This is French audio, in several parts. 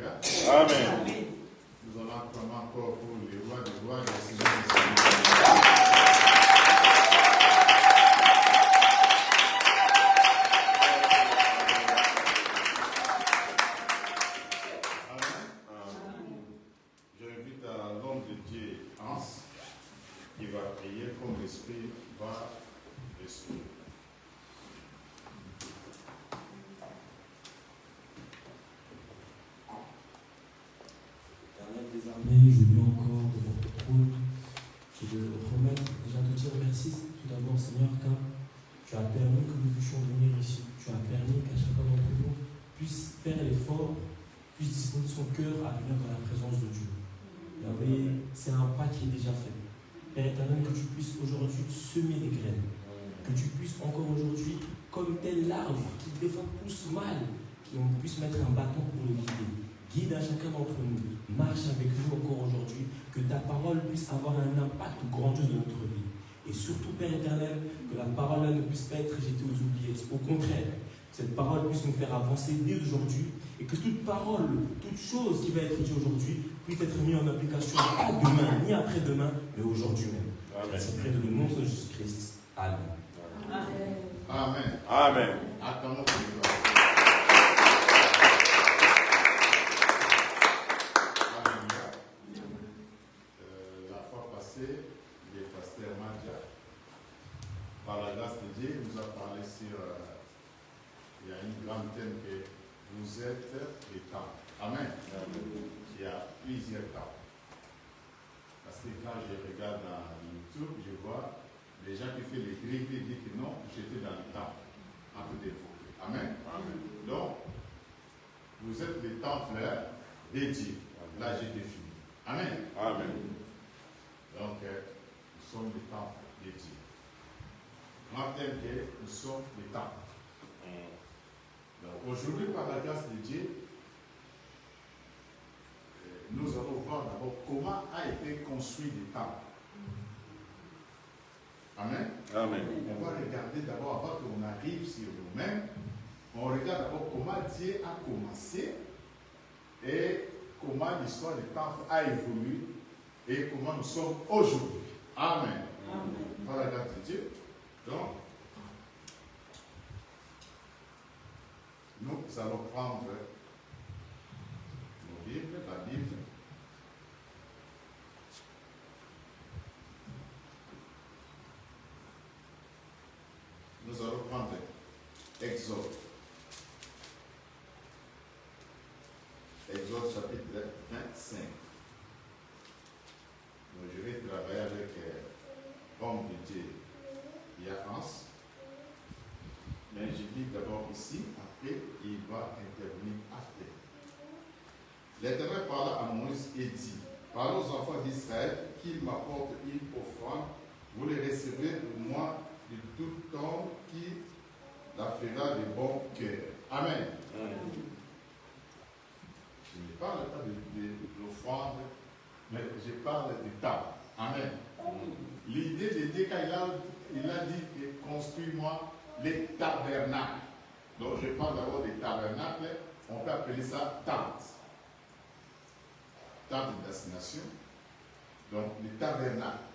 Alléluia. Amen. Nous allons acclamer encore pour les rois des rois et les seigneurs des seigneurs. J'invite à l'homme de Dieu, Hans, qui va prier comme l'Esprit va l'Esprit. Des armées, je viens encore de votre trône. Je veux remettre, déjà te dire merci tout d'abord, Seigneur, car tu as permis que nous puissions venir ici. Tu as permis qu'à chacun d'entre nous puisse faire l'effort, puisse disposer son cœur à venir dans la présence de Dieu. Yahvé, c'est un pas qui est déjà fait. Père éternel, que tu puisses aujourd'hui semer les graines. Que tu puisses encore aujourd'hui, comme tel arbre qui des fois pousse mal, qu'on puisse mettre un bâton pour le guider. Guide à chacun d'entre nous, marche avec nous encore aujourd'hui, que ta parole puisse avoir un impact grandiose dans notre vie. Et surtout, Père éternel, que la parole ne puisse pas être jetée aux oubliettes. Au contraire, que cette parole puisse nous faire avancer dès aujourd'hui et que toute parole, toute chose qui va être dite aujourd'hui puisse être mise en application pas demain, ni après-demain, mais aujourd'hui même. C'est près de nom de Jésus-Christ. Amen. Amen. Amen. Amen. Attendons pour le La fois passée, le pasteur Madia, par la grâce de Dieu, nous a parlé sur. Il y a une grande thème que vous êtes les temps. Amen. Il y a plusieurs temps. Parce que quand je regarde dans YouTube, je vois les gens qui font les grilles qui disent que non, j'étais dans le temps. Un peu développé. Amen. Donc, vous êtes les templaires dédiés. Là, j'ai défini. Amen. Amen. Donc, nous sommes les temples dédiés. Moi, tel que nous sommes les temples. Donc, aujourd'hui, par la grâce de Dieu, nous allons voir d'abord comment a été construit le temple. Amen. Amen. On va regarder d'abord, avant qu'on arrive sur nous-mêmes, on regarde d'abord comment Dieu a commencé et comment l'histoire du temple a évolué et comment nous sommes aujourd'hui. Amen. Amen. Par la grâce de Dieu. Donc, nous allons prendre nos Bibles, la Bible. Nous allons prendre Exode. Exode chapitre 25. Donc, je vais travailler avec homme de Dieu, Yahans. Mais je lis d'abord ici, après il va intervenir après. L'Éternel parla à Moïse et dit: parle aux enfants d'Israël qu'ils m'apportent une offrande, vous les recevrez pour moi de tout homme qui la fera de bon cœur. Amen. Amen. Je ne parle pas de l'offrande, mais je parle du temps. Amen. L'idée de Dieu, quand il a dit que construis-moi les tabernacles. Donc je parle d'abord des tabernacles, on peut appeler ça tente. Tente de destination. Donc les tabernacles.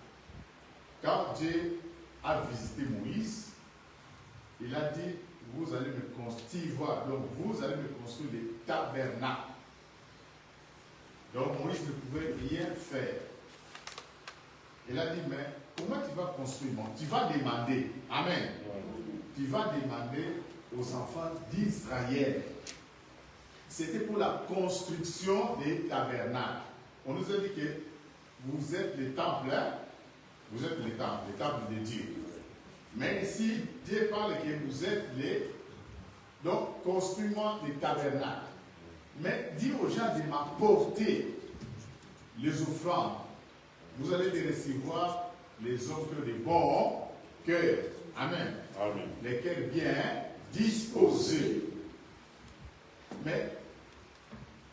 Quand Dieu a visité Moïse, il a dit, vous allez me construire, donc vous allez me construire les tabernacles. Donc Moïse ne pouvait rien faire. Il a dit, mais comment tu vas construire? Tu vas demander. Amen. Tu vas demander aux enfants d'Israël. C'était pour la construction des tabernacles. On nous a dit que vous êtes les temples, vous êtes les temples de Dieu. Mais ici, Dieu parle que vous êtes les. Donc, construis-moi des tabernacles. Mais dis aux gens de m'apporter les offrandes. Vous allez les recevoir, les offres de bons cœurs. Amen. Amen. Les cœurs bien disposés. Mais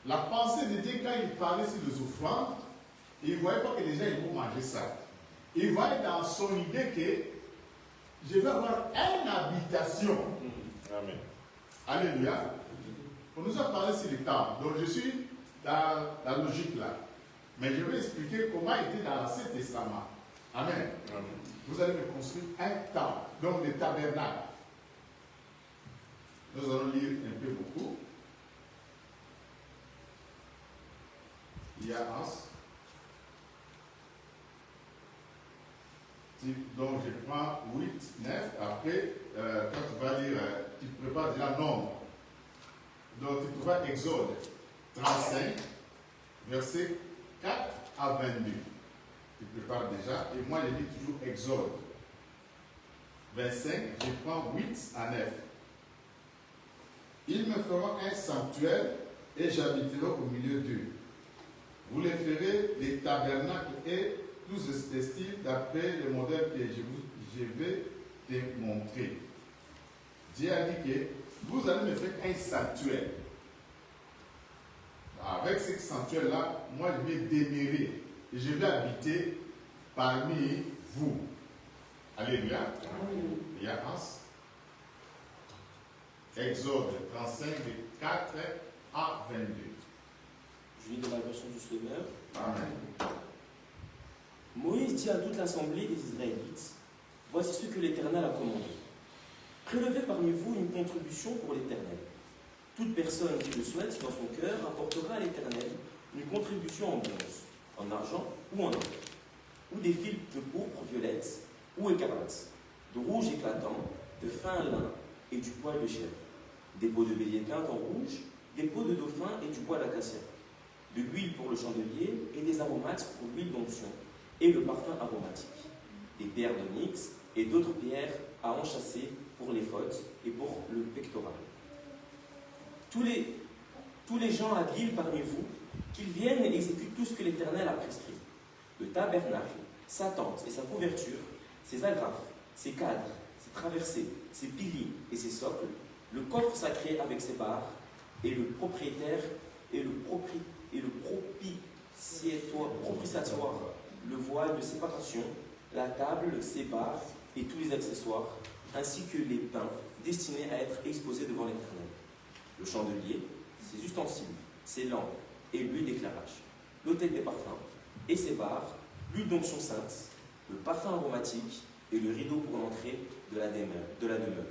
la pensée de Dieu, quand il parlait sur les offrandes, il ne voyait pas que les gens ils vont manger ça. Il voyait dans son idée que je vais avoir une habitation. Amen. Alléluia. On nous a parlé sur le temple. Donc je suis dans la logique là. Mais je vais expliquer comment était dans l'Ancien Testament. Amen. Amen. Vous allez me construire un temple, donc le tabernacle. Nous allons lire un peu beaucoup. Il y a donc je prends 8, 9, après, quand tu vas lire, tu prépares déjà nombre. Donc tu trouveras Exode 35, verset 4 à 22. Tu prépares déjà, et moi je lis toujours Exode 25, je prends 8 à 9. Ils me feront un sanctuaire et j'habiterai au milieu d'eux. Vous les ferez des tabernacles et tous ces styles d'après le modèle que je vais te montrer. Dieu a dit que vous allez me faire un sanctuaire. Avec ce sanctuaire-là, moi je vais demeurer et je vais habiter parmi vous. Alléluia. Il y a Exode 35, de 4 à 22. Je lis dans la version du Sonneur. Amen. Moïse dit à toute l'assemblée des Israélites, voici ce que l'Éternel a commandé. Prélevez parmi vous une contribution pour l'Éternel. Toute personne qui le souhaite dans son cœur apportera à l'Éternel une contribution en bronze, en argent ou en or, ou des fils de pourpre violette ou écarlate, de rouge éclatant, de fin lin et du poil de chèvre, des peaux de bélier teintes en rouge, des peaux de dauphin et du bois d'acacia, de l'huile pour le chandelier et des aromates pour l'huile d'onction et le parfum aromatique, des pierres d'onyx et d'autres pierres à enchâsser pour les fautes et pour le pectoral. Tous les gens habiles parmi vous, qu'ils viennent et exécutent tout ce que l'Éternel a prescrit. Le tabernacle, sa tente et sa couverture, ses agrafes, ses cadres, ses traversées, ses piliers et ses socles, le coffre sacré avec ses barres, et le propitiatoire, le voile de séparation, la table, ses barres et tous les accessoires, ainsi que les pains destinés à être exposés devant l'Éternel. Le chandelier, ses ustensiles, ses lampes et l'huile d'éclairage, l'autel des parfums et ses barres, l'huile d'onction sainte, le parfum aromatique et le rideau pour l'entrée de la demeure.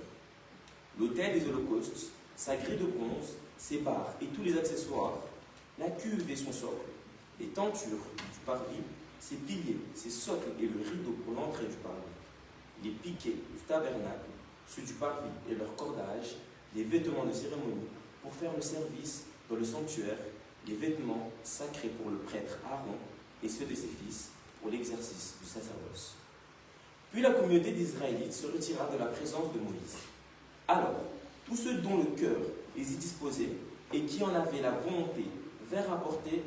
L'autel des holocaustes, sa grille de bronze, ses barres et tous les accessoires, la cuve et son socle, les tentures du parvis, ses piliers, ses socles et le rideau pour l'entrée du parvis, les piquets du tabernacle, ceux du parvis et leur cordage, les vêtements de cérémonie pour faire le service dans le sanctuaire, les vêtements sacrés pour le prêtre Aaron et ceux de ses fils pour l'exercice du sacerdoce. Puis la communauté d'Israélites se retira de la présence de Moïse. Alors, tous ceux dont le cœur les y disposait et qui en avaient la volonté vinrent rapporter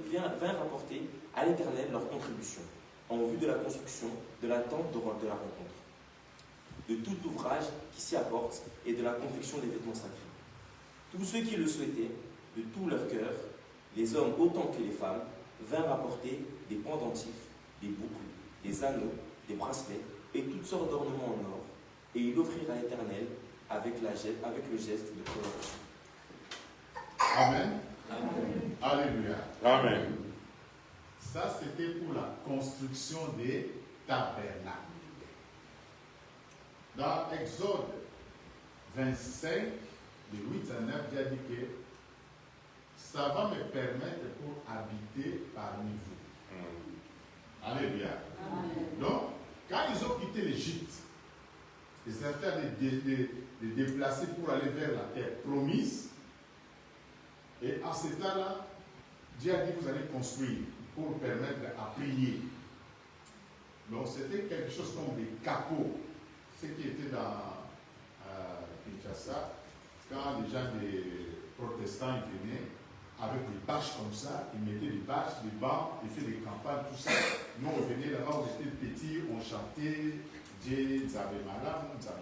à l'Éternel leur contribution, en vue de la construction de la tente de la rencontre, de tout ouvrage qui s'y apporte et de la confection des vêtements sacrés. Tous ceux qui le souhaitaient, de tout leur cœur, les hommes autant que les femmes, vinrent apporter des pendentifs, des boucles, des anneaux, des bracelets et toutes sortes d'ornements en or, et ils l'offrirent à l'Éternel avec le geste de présentation. Amen. Amen. Alléluia. Amen. Ça, c'était pour la construction des tabernacles. Dans Exode 25, de 8 à 9, Dieu a dit que ça va me permettre pour habiter parmi vous. Alléluia. Amen. Donc, quand ils ont quitté l'Égypte, ils étaient en train de déplacer pour aller vers la terre promise. Et à ce temps-là, Dieu a dit que vous allez construire pour permettre à prier. Donc c'était quelque chose comme des capots. Ce qui était dans Kinshasa, quand les gens des protestants venaient avec des bâches comme ça, ils mettaient des bâches, des bancs, ils faisaient des campagnes, tout ça. Nous on venait là-bas, on était petits, on chantait Dieu, Nzambe Malam, tout ça, on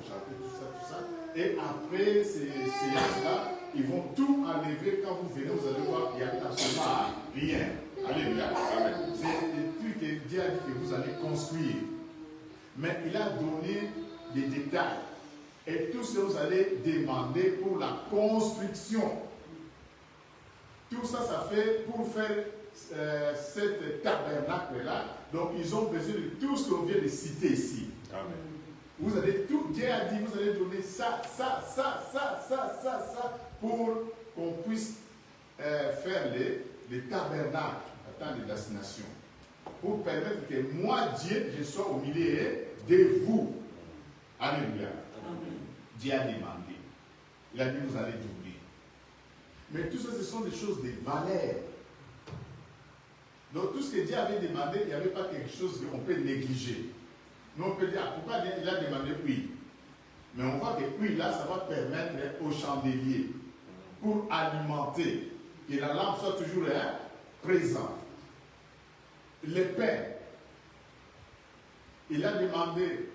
chantait tout ça. Et après ces séances-là, ils vont tout enlever. Quand vous venez, vous allez voir qu'il n'y a absolument rien. Alléluia. C'est des trucs que Dieu a dit que vous allez construire. Mais il a donné des détails. Et tout ce que vous allez demander pour la construction. Tout ça, ça fait pour faire cette tabernacle-là. Donc, ils ont besoin de tout ce qu'on vient de citer ici. Amen. Vous allez tout, Dieu a dit, vous allez donner ça, pour qu'on puisse faire les tabernacles à temps de destination. Pour permettre que moi, Dieu, je sois au milieu de vous. Alléluia. Amen. Dieu a demandé. Il a dit, vous allez donner. Mais tout ça, ce sont des choses de valeur. Donc, tout ce que Dieu avait demandé, il n'y avait pas quelque chose qu'on peut négliger. Nous, on peut dire, pourquoi il a demandé oui? Mais on voit que oui, là, ça va permettre au chandelier, pour alimenter, que la lampe soit toujours présente. Le pain, il a demandé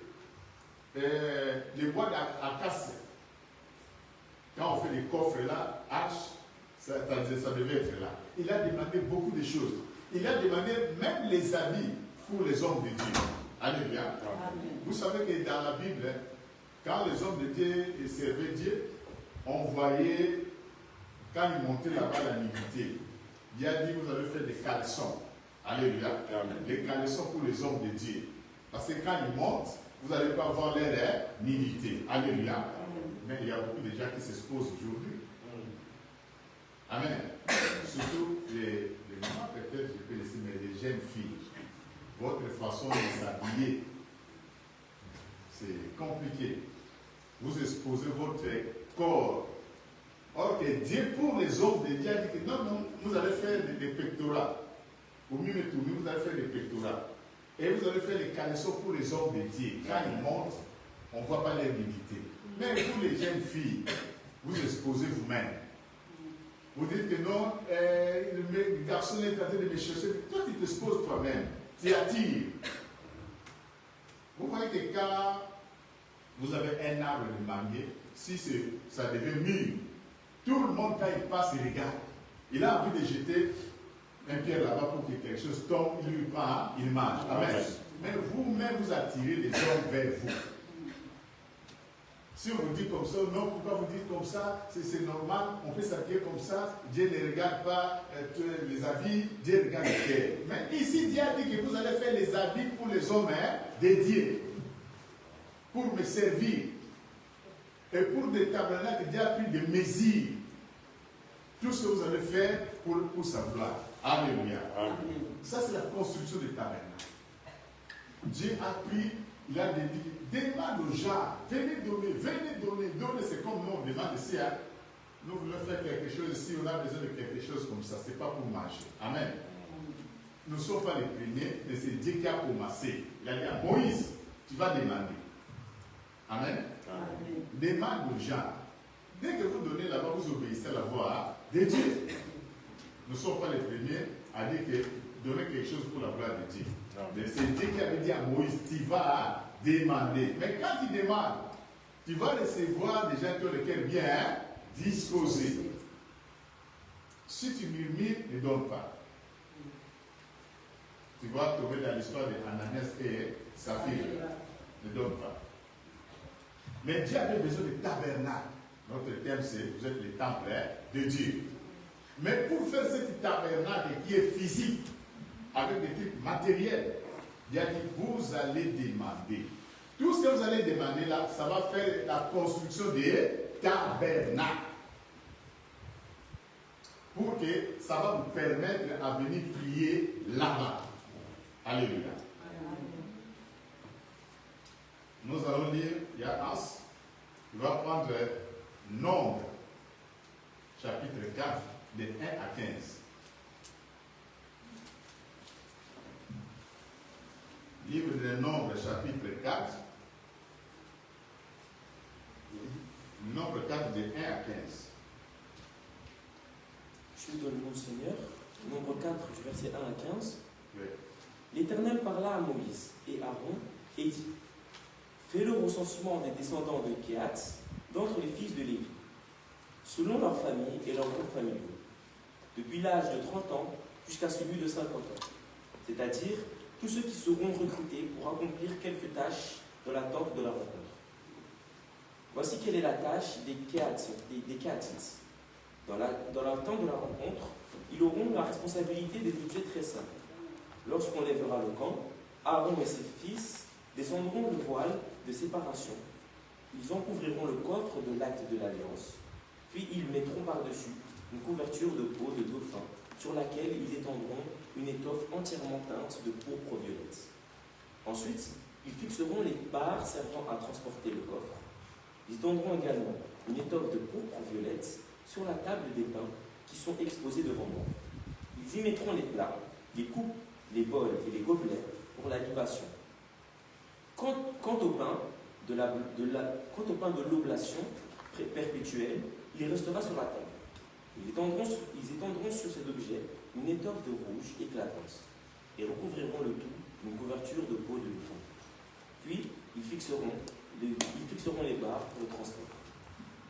les bois d'acacia. Quand on fait les coffres là, arches, ça devait être là. Il a demandé beaucoup de choses. Il a demandé même les habits pour les hommes de Dieu. Alléluia. Amen. Vous savez que dans la Bible, quand les hommes de Dieu servaient Dieu, on voyait, quand ils montaient là-bas la nudité, Dieu a dit, vous allez faire des caleçons. Alléluia. Amen. Des caleçons pour les hommes de Dieu. Parce que quand ils montent, vous n'allez pas voir leur nudité. Alléluia. Amen. Mais il y a beaucoup de gens qui s'exposent aujourd'hui. Amen. Surtout les mamans, peut-être, je peux laisser, mais les jeunes filles. Votre façon de s'habiller, c'est compliqué. Vous exposez votre corps. Or que Dieu, pour les hommes de Dieu, a dit que non, vous allez faire des pectorats. Au milieu de tout, vous allez faire des pectorats. Et vous allez faire les caleçons pour les hommes de Dieu. Quand ils montent, on ne voit pas leur nudité. Mais vous, les jeunes filles, vous exposez vous-même. Vous dites que non, le garçon est en train de me chercher. Toi, tu t'exposes toi-même. Tu attires. Vous voyez que quand vous avez un arbre de manguier, si ça devient mûr, tout le monde, quand il passe, il regarde. Il a envie de jeter un pierre là-bas pour que quelque chose tombe, il lui prend, il mange. Amen. Mais vous-même, vous attirez les hommes vers vous. Si on vous dit comme ça, non, pourquoi vous dites comme ça? C'est normal, on peut s'habiller comme ça. Dieu ne regarde pas les habits, Dieu regarde le cœur. Mais ici, Dieu a dit que vous allez faire les habits pour les hommes dédiés, pour me servir. Et pour des tabernacles, Dieu a pris des mesures. Tout ce que vous allez faire pour sa gloire. Alléluia. Amen. Ça, c'est la construction des tabernacles. Dieu a pris, il a dit, demande aux gens, venez donner, donner. C'est comme nous, on demande ici, nous voulons faire quelque chose ici, on a besoin de quelque chose comme ça. Ce n'est pas pour marcher. Amen. Nous ne sommes pas les premiers, mais c'est Dieu qui a commencé. Il a dit à Moïse, tu vas demander. Amen. Amen. Demande aux gens. Dès que vous donnez là-bas, vous obéissez à la voix de Dieu. Nous ne sommes pas les premiers à dire que donner quelque chose pour la gloire de Dieu. Mais c'est Dieu qui avait dit à Moïse, tu vas demander. Mais quand tu demandes, tu vas recevoir des gens qui ont le cœur bien disposé. Si tu murmures, ne donne pas. Tu vas trouver dans l'histoire d'Ananias et Saphir. Ne donne pas. Mais Dieu avait besoin de tabernacle. Notre thème, c'est vous êtes les temples de Dieu. Mais pour faire ce tabernacle qui est physique, avec des trucs matériels, il a dit, vous allez demander. Tout ce que vous allez demander là, ça va faire la construction des tabernacles. Pour que ça va vous permettre à venir prier là-bas. Alléluia. Nous allons lire, il y a As, il va prendre Nombre, chapitre 4, de 1 à 15. Livre des Nombres, chapitre 4. Nombre 4, de 1 à 15. Je vous donne le mot du Seigneur. Nombre 4, du verset 1 à 15. Oui. L'Éternel parla à Moïse et Aaron et dit: fais le recensement des descendants de Kehath d'entre les fils de Lévi, selon leur famille et leurs groupes familiaux, depuis l'âge de 30 ans jusqu'à celui de 50 ans, c'est-à-dire tous ceux qui seront recrutés pour accomplir quelques tâches dans la tente de la rencontre. Voici quelle est la tâche des Kehathites. Dans la tente de la rencontre, ils auront la responsabilité des objets très simples. Lorsqu'on lèvera le camp, Aaron et ses fils descendront le voile de séparation. Ils en couvriront le coffre de l'acte de l'alliance, puis ils mettront par-dessus une couverture de peau de dauphin sur laquelle ils étendront une étoffe entièrement teinte de pourpre violette. Ensuite, ils fixeront les barres servant à transporter le coffre. Ils étendront également une étoffe de pourpre violette sur la table des pains qui sont exposés devant moi. Ils y mettront les plats, les coupes, les bols et les gobelets pour la libation. Quant au pain de l'oblation perpétuelle, il restera sur la table. Ils étendront sur ces objets une étoffe de rouge éclatante et recouvriront le tout d'une couverture de peau de dauphin. Puis, ils fixeront les barres pour le transport.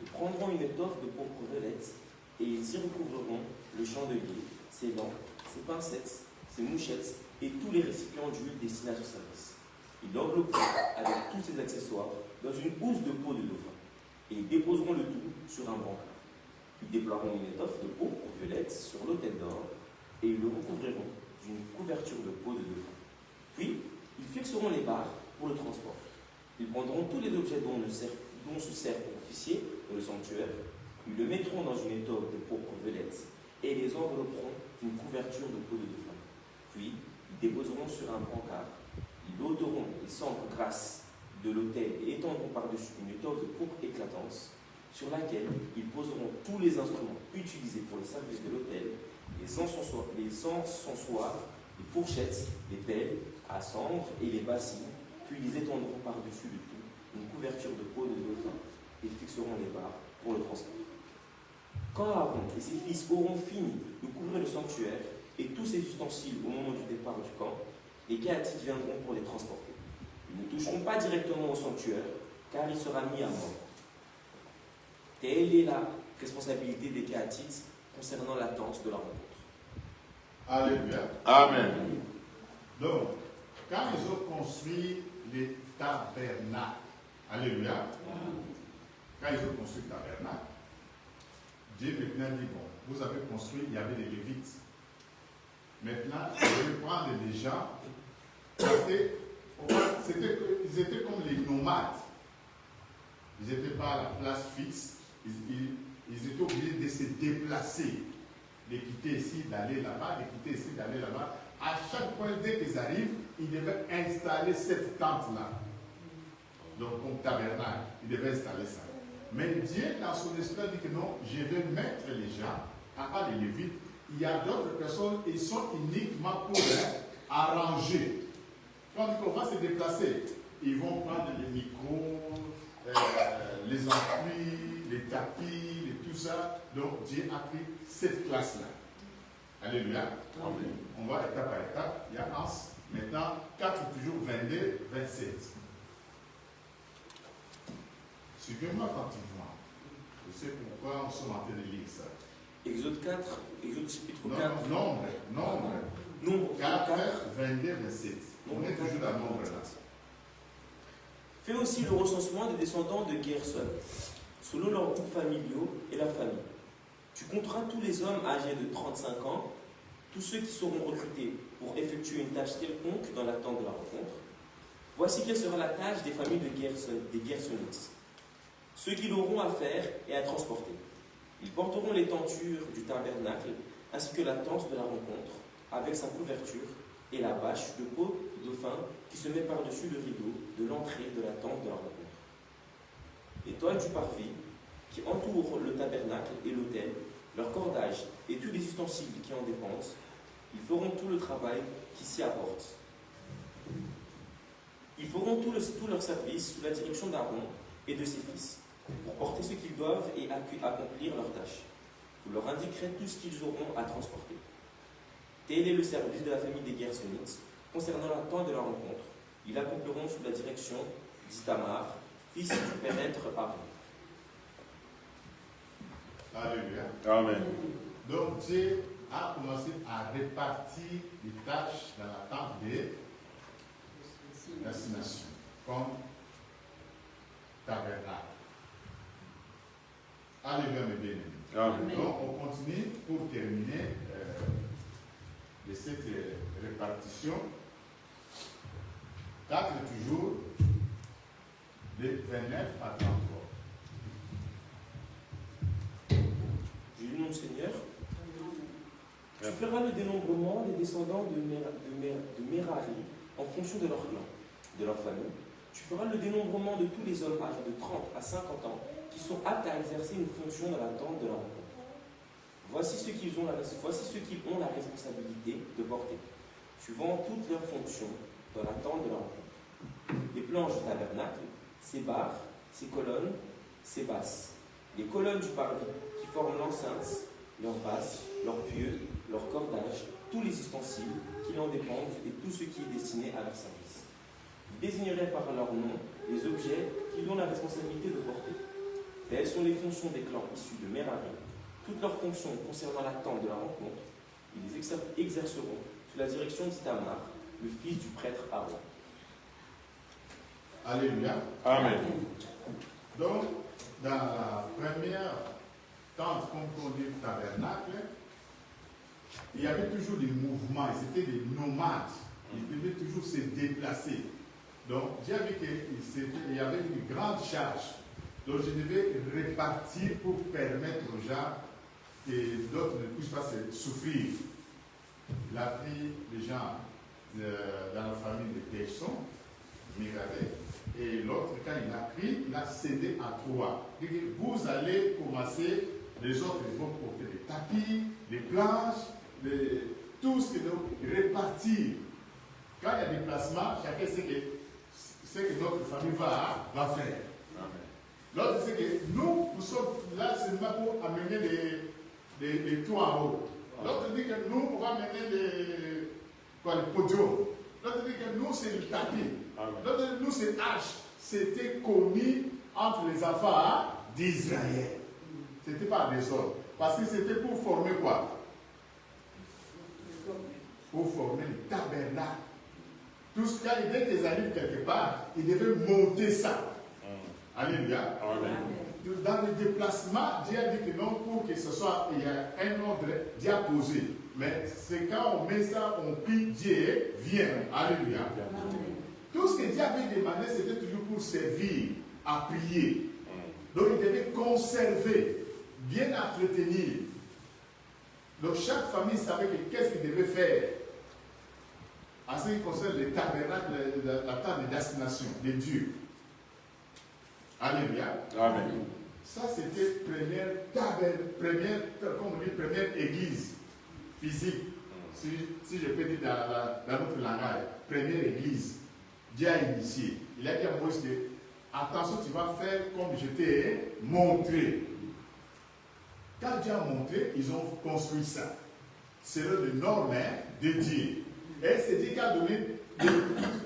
Ils prendront une étoffe de pourpre violette et ils y recouvriront le chandelier, ses lampes, ses pincettes, ses mouchettes et tous les récipients d'huile destinés à ce service. Ils l'envelopperont avec tous ses accessoires dans une housse de peau de dauphin et ils déposeront le tout sur un brancard. Ils déploieront une étoffe de pourpre violette sur l'autel d'or et ils le recouvriront d'une couverture de peau de dauphin. Puis, ils fixeront les barres pour le transport. Ils prendront tous les objets dont se sert pour officier dans le sanctuaire, ils le mettront dans une étoffe de pourpre violette et les envelopperont d'une couverture de peau de dauphin. Puis, ils déposeront sur un brancard. Ils ôteront les cendres grasses de l'autel et étendront par-dessus une étoffe de pourpre éclatante sur laquelle ils poseront tous les instruments utilisés pour le service de l'autel, les encensoirs, les fourchettes, les pelles à cendre et les bassines, puis ils étendront par-dessus le tout une couverture de peau de dauphin et fixeront les barres pour le transport. Quand Aaron et ses fils auront fini de couvrir le sanctuaire et tous ses ustensiles au moment du départ du camp, les Kéhathites viendront pour les transporter. Ils ne toucheront pas directement au sanctuaire, car il sera mis à mort. Telle est la responsabilité des Kéhathites concernant l'attente de la rencontre. Alléluia. Amen. Donc, quand ils ont construit les tabernacles, alléluia, quand ils ont construit le tabernacle, Dieu maintenant dit, bon, vous avez construit, il y avait des Lévites. Maintenant, je vais prendre les gens, ils étaient comme les nomades. Ils n'étaient pas à la place fixe, ils étaient obligés de se déplacer, de quitter ici, d'aller là-bas, de quitter ici, d'aller là-bas. À chaque point, dès qu'ils arrivent, ils devaient installer cette tente-là. Donc, comme tabernacle, ils devaient installer ça. Mais Dieu, dans son esprit, dit que non, je vais mettre les gens, à part les Lévites, il y a d'autres personnes, ils sont uniquement pour arranger. Quand on va se déplacer, ils vont prendre les micros, les amplis, les tapis, tout ça. Donc, Dieu a pris cette classe-là. Alléluia. Amen. On va étape par étape. Il y a Hans. Maintenant, 4, toujours 22, 27. Suivez-moi attentivement. Je sais pourquoi on sommes en train de lire ça. Exode 4, Exode chapitre 4. Nombre 4, 22, 27. On est toujours dans le nombre là. Fais aussi le recensement des descendants de Gerson, selon leurs groupes familiaux et la famille. Tu compteras tous les hommes âgés de 35 ans, tous ceux qui seront recrutés pour effectuer une tâche quelconque dans l'attente de la rencontre. Voici quelle sera la tâche des familles des Gersonites. Ceux qui l'auront à faire et à transporter. Ils porteront les tentures du tabernacle, ainsi que la tente de la rencontre, avec sa couverture et la bâche de peau de dauphin qui se met par-dessus le rideau de l'entrée de la tente de la rencontre. Les toiles du parvis qui entourent le tabernacle et l'autel, leur cordage et tous les ustensiles qui en dépendent, ils feront tout le travail qui s'y apporte. Ils feront tout leur service sous la direction d'Aaron et de ses fils, pour porter ce qu'ils doivent et accomplir leurs tâches. Vous leur indiquerez tout ce qu'ils auront à transporter. Tel est le service de la famille des Gersonites concernant la tente de la rencontre. Ils l'accompliront sous la direction d'Itamar, fils du pénètre Aaron. Alléluia. Amen. Donc Dieu a commencé à répartir les tâches dans la tente de l'assignation, comme tabernacle. Alléluia, mes bien-aimés. Donc on continue pour terminer répartition. 4 toujours, de 29 à 33. J'ai lu mon Seigneur. Tu feras le dénombrement des descendants de Merari en fonction de leur clan, de leur famille. Tu feras le dénombrement de tous les hommes âgés de 30 à 50 ans qui sont aptes à exercer une fonction dans la tente de la rencontre. Voici ceux qui ont la responsabilité de porter, suivant toutes leurs fonctions, dans la tente de la rencontre. Les planches du tabernacle, ses barres, ses colonnes, ses basses. Les colonnes du parvis qui forment l'enceinte, leurs basses, leurs pieux, leurs cordages, tous les ustensiles qui en dépendent et tout ce qui est destiné à leur service. Vous désignerez par leur nom les objets qu'ils ont la responsabilité de porter. Telles sont les fonctions des clans issus de Merari. Toutes leurs fonctions concernant la tente de la rencontre, ils les exerceront sous la direction d'Itamar, le fils du prêtre Aaron. Alléluia. Amen. Donc, dans la première tente, comme on dit, tabernacle, il y avait toujours des mouvements, c'était des nomades. Ils devaient toujours se déplacer. Donc, Dieu a vu qu'il y avait une grande charge. Donc, je devais répartir pour permettre aux gens que d'autres ne puissent pas souffrir. Il a pris les gens dans la famille de Gerson, Mirabel, et l'autre, quand il a pris, il a cédé à 3. Il dit, vous allez commencer, les autres ils vont porter des tapis, des planches, tout ce qu'ils doivent répartir. Quand il y a des placements, chacun sait que notre famille va faire. L'autre sait que nous sommes là seulement pour amener les toits en haut. L'autre dit que nous, on va amener les podiums. L'autre dit que nous, c'est le tapis. L'autre dit que nous, c'est l'arche. C'était commis entre les enfants d'Israël. Ce n'était pas des autres. Parce que c'était pour former quoi? Pour former le tabernacle. Tout ce cas, dès qu'ils arrivent quelque part, ils devaient monter ça. Alléluia. Amen. Dans le déplacement, Dieu a dit que non, pour que ce soit, il y a un ordre, Dieu a posé. Mais c'est quand on met ça, on prie, Dieu vient. Alléluia. Amen. Tout ce que Dieu avait demandé, c'était toujours pour servir, à prier. Donc il devait conserver, bien entretenir. Donc chaque famille savait qu'est-ce qu'il devait faire. En ce qui concerne le tabernacle, la table d'assignation de Dieu. Alléluia. Amen. Ça, c'était première église physique. Si je peux dire dans notre langage, première église. Dieu a initié. Il a dit à Moïse que, attention, tu vas faire comme je t'ai montré. Quand Dieu a montré, ils ont construit ça. C'est le norme de Dieu. Et c'est Dieu qui a donné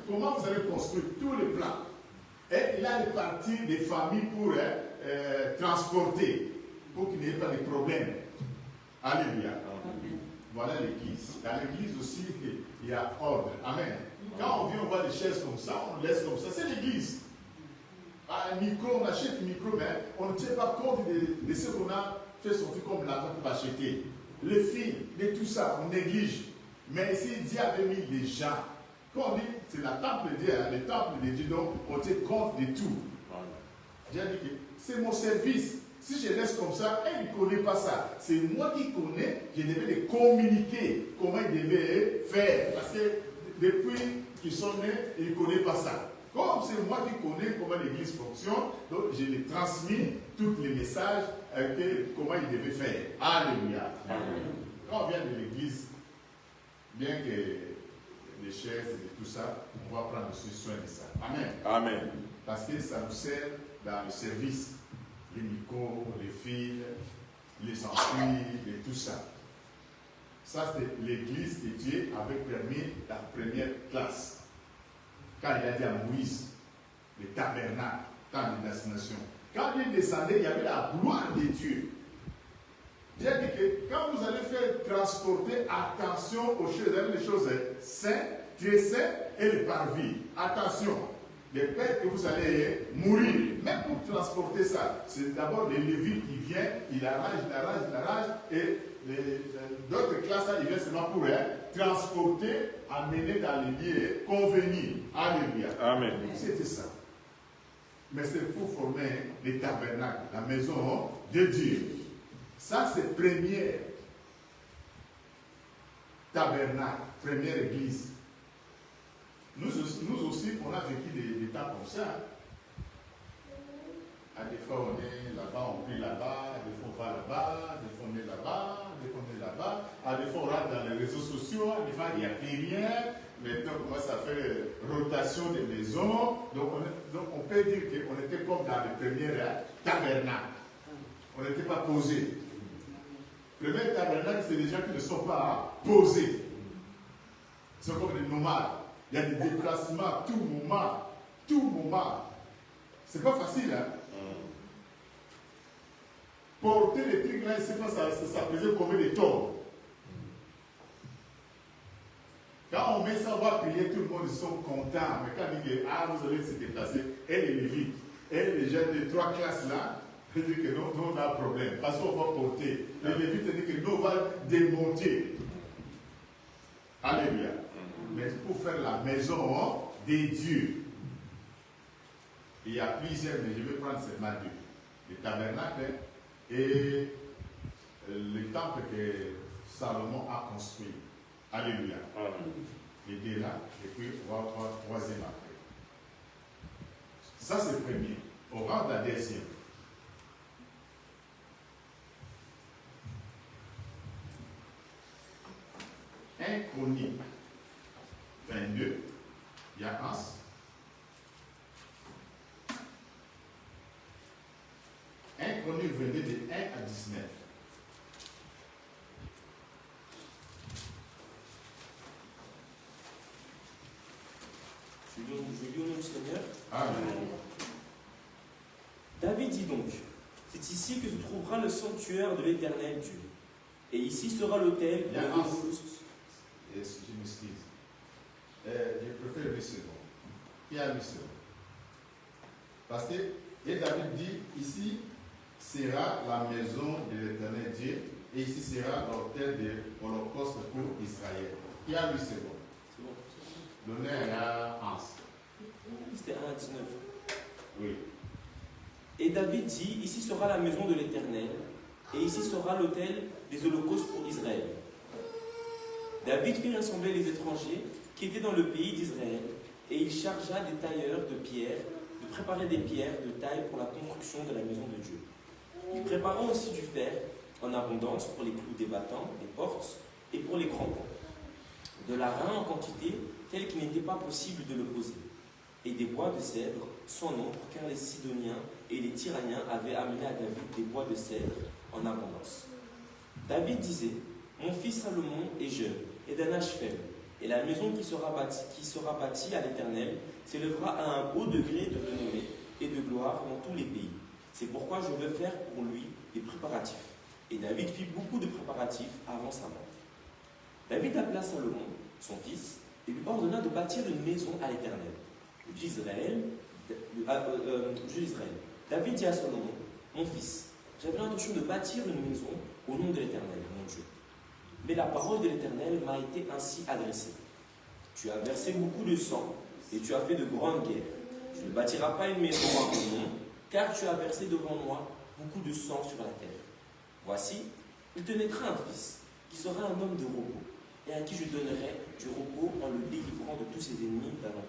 comment vous allez construire tous les plans. Et il a réparti des familles pour transporter, pour qu'il n'y ait pas de problème. Alléluia. Amen. Voilà l'église. Dans l'église aussi, il y a ordre. Amen. Quand on vient, on voit des chaises comme ça, on laisse comme ça. C'est l'église. Un micro, on achète un micro, mais on ne tient pas compte de ce qu'on a fait sortir comme l'argent pour acheter. Les filles, de tout ça, on néglige. Mais ici, Dieu avait mis les gens. Quand on dit, c'est la temple de Dieu, le temple de Dieu, donc on tient compte de tout. Dieu a dit que c'est mon service. Si je laisse comme ça, elle ne connaît pas ça. C'est moi qui connais, je devais les communiquer comment ils devaient faire. Parce que depuis qu'ils sont nés, ils ne connaissent pas ça. Comme c'est moi qui connais comment l'église fonctionne, donc je les transmis tous les messages, comment ils devaient faire. Alléluia. Quand on vient de l'église, bien que les chaises et tout ça, on va prendre soin de ça. Amen. Amen. Parce que ça nous sert dans le service. Les micros, les fils, les amplis, et tout ça. Ça, c'est l'église que Dieu avait permis la première classe. Quand il a dit à Moïse, le tabernacle, temps de l'assignation. Quand il descendait, il y avait la gloire de Dieu. Dieu a dit que quand vous allez faire transporter, attention aux choses, les choses saintes, très saintes et le parvis. Attention, les pères que vous allez mourir. Même pour transporter ça, c'est d'abord le Lévite qui vient, il arrange, et d'autres classes, ils viennent seulement pour transporter, amener dans les lieux convenus. Alléluia. Amen. C'était ça. Mais c'est pour former les tabernacles, la maison de Dieu. Ça, c'est première tabernacle, première église. Nous aussi, on a vécu des temps comme ça. À des fois, on est là-bas, on prie là-bas, des fois, on va là-bas, des fois, on est là-bas, des fois, on est là-bas. À des fois, on rentre dans les réseaux sociaux, des fois, il n'y a plus rien. Maintenant, on commence à faire rotation des maisons. Donc, on peut dire qu'on était comme dans le premier tabernacle. On n'était pas posé. Le premier tabernacle, c'est des gens qui ne sont pas posés. Ils sont comme des nomades. Il y a des déplacements à tout moment. Tout moment. C'est pas facile, hein? Porter les trucs là, c'est pas ça pesait combien de tonnes. Quand on met ça, on va prier, tout le monde, ils sont contents. Mais quand on dit que vous allez se déplacer, et les Lévites, et les jeunes de 3 classes là, ils disent que nous, on a un problème. Parce qu'on va porter. Les Lévites disent que nous, on va démonter. Alléluia. Mais pour faire la maison des dieux, il y a plusieurs, mais je vais prendre seulement 2. Le tabernacle et le temple que Salomon a construit. Alléluia. Les 2 là, et puis on va voir 3e après. Ça c'est le premier. On rentre dans la deuxième. Chronique 22, il y a Ans. 1 Chronique 22 de 1 à 19. Je lis au nom du Seigneur. Amen. David dit donc, c'est ici que se trouvera le sanctuaire de l'Éternel Dieu. Et ici sera l'autel pour le holocauste. Je m'excuse. Je préfère 8 secondes. Qui a 8 secondes? Parce que David dit, ici sera la maison de l'Éternel Dieu, et ici sera l'autel de l'Holocauste pour Israël. Qui a 8 secondes? C'est bon. L'honneur à Hans. C'était 1 à 19. Oui. Et David dit, ici sera la maison de l'Éternel, et ici sera l'autel des holocaustes pour Israël. David fit rassembler les étrangers qui étaient dans le pays d'Israël, et il chargea des tailleurs de pierre de préparer des pierres de taille pour la construction de la maison de Dieu. Il prépara aussi du fer en abondance pour les clous des battants, des portes et pour les crampons. De l'airain en quantité telle qu'il n'était pas possible de le poser, et des bois de cèdre sans nombre, car les Sidoniens et les Tyranniens avaient amené à David des bois de cèdre en abondance. David disait, mon fils Salomon est jeune et d'un âge faible, et la maison qui sera bâtie à l'Éternel s'élèvera à un haut degré de renommée et de gloire dans tous les pays. C'est pourquoi je veux faire pour lui des préparatifs. Et David fit beaucoup de préparatifs avant sa mort. David appela Salomon, son fils, et lui ordonna de bâtir une maison à l'Éternel, le Dieu d'Israël. David dit à Salomon, mon fils, j'avais l'intention de bâtir une maison au nom de l'Éternel, mon Dieu. Mais la parole de l'Éternel m'a été ainsi adressée. Tu as versé beaucoup de sang et tu as fait de grandes guerres. Tu ne bâtiras pas une maison à mon nom, car tu as versé devant moi beaucoup de sang sur la terre. Voici, il te naîtra un fils, qui sera un homme de repos, et à qui je donnerai du repos en le délivrant de tous ses ennemis d'alentour.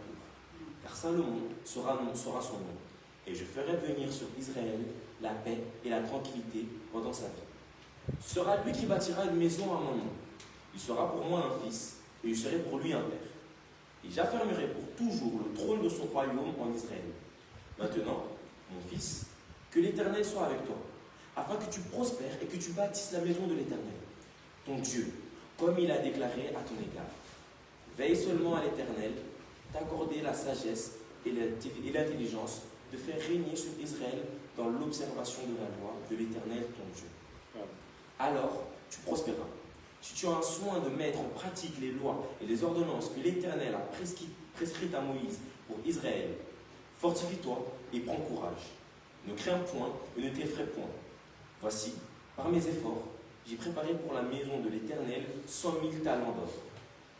Car Salomon sera son nom, et je ferai venir sur Israël la paix et la tranquillité pendant sa vie. Ce sera lui qui bâtira une maison à mon nom. Il sera pour moi un fils, et je serai pour lui un père. Et j'affermerai pour toujours le trône de son royaume en Israël. Maintenant, mon fils, que l'Éternel soit avec toi, afin que tu prospères et que tu bâtisses la maison de l'Éternel, ton Dieu, comme il a déclaré à ton égard. Veille seulement à l'Éternel, t'accorder la sagesse et l'intelligence de faire régner sur Israël dans l'observation de la loi de l'Éternel, ton Dieu. Alors, tu prospéreras. Si tu as un soin de mettre en pratique les lois et les ordonnances que l'Éternel a prescrites à Moïse pour Israël, fortifie-toi et prends courage. Ne crains point et ne t'effraie point. Voici, par mes efforts, j'ai préparé pour la maison de l'Éternel 100 000 talents d'or,